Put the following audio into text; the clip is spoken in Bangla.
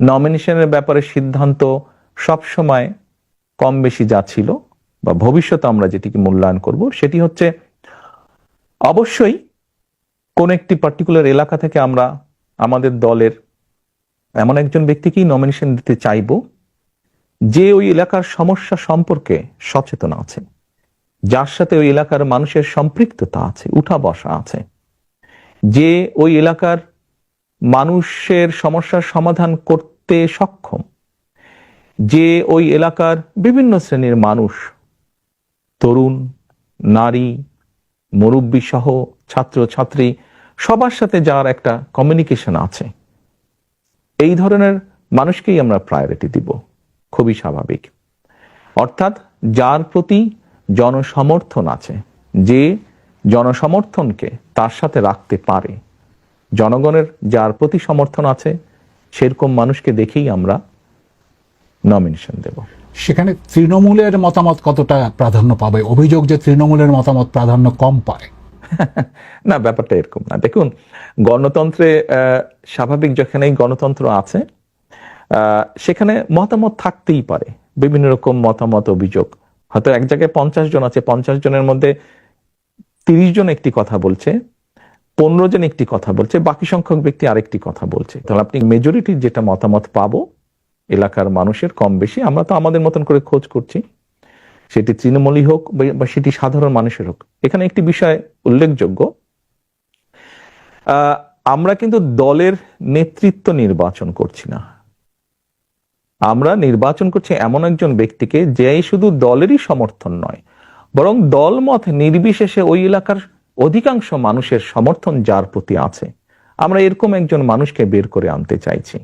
নমিনেশনের ব্যাপারে সিদ্ধান্ত সবসময় কম বেশি যা ছিল বা ভবিষ্যতে আমরা যেটিকে মূল্যায়ন করব সেটি হচ্ছে অবশ্যই কোন একটি পার্টিকুলার এলাকা থেকে আমরা আমাদের দলের এমন একজন ব্যক্তিকেই নমিনেশন দিতে চাইব যে ওই এলাকার সমস্যা সম্পর্কে সচেতন আছে, যার সাথে ওই এলাকার মানুষের সম্পৃক্ততা আছে, উঠা বসা আছে, যে ওই এলাকার মানুষের সমস্যার সমাধান করতে সক্ষম, যে ওই এলাকার বিভিন্ন শ্রেণীর মানুষ, তরুণ, নারী, মুরব্বী সহ ছাত্র ছাত্রী সবার সাথে যার একটা কমিউনিকেশন আছে, এই ধরনের মানুষকেই আমরা প্রায়োরিটি দিব। খুবই স্বাভাবিক। অর্থাৎ যার প্রতি জনসমর্থন আছে, যে জনসমর্থনকে তার সাথে রাখতে পারে, জনগণের যার প্রতি সমর্থন আছে সেরকম মানুষকে দেখেই আমরা নমিনেশন দেব। সেখানে তৃণমূলের মতামত কতটা প্রাধান্য পাবে? অভিযোগ যে তৃণমূলের মতামত প্রাধান্য কম পায়। না, ব্যাপারটা এরকম না। দেখুন, গণতন্ত্রে স্বাভাবিক যেখানেই গণতন্ত্র আছে সেখানে মতামত থাকতেই পারে, বিভিন্ন রকম মতামত, অভিযোগ। হয়তো এক জায়গায় 50 জন আছে, 50 জনের মধ্যে 30 জন একটি কথা বলছে, 15 জন একটি কথা বলছে, বাকি সংখ্যক ব্যক্তি আরেকটি কথা বলছে। তাহলে আপনি মেজরিটির যেটা মতামত পাবো এলাকার মানুষের কম বেশি, আমরা তো আমাদের মতন করে খোঁজ করছি, সেটি তৃণমূলই হোক বা সেটি সাধারণ মানুষের হোক। এখানে একটি বিষয় উল্লেখযোগ্য, আমরা কিন্তু দলের নেতৃত্ব নির্বাচন করছি না, আমরা নির্বাচন করছি এমন একজন ব্যক্তিকে যে শুধু দলেরই সমর্থন নয়, বরং দলমত নির্বিশেষে ওই এলাকার অধিকাংশ মানুষের সমর্থন যার প্রতি আছে, আমরা এরকম একজন মানুষকে বের করে আনতে চাইছি।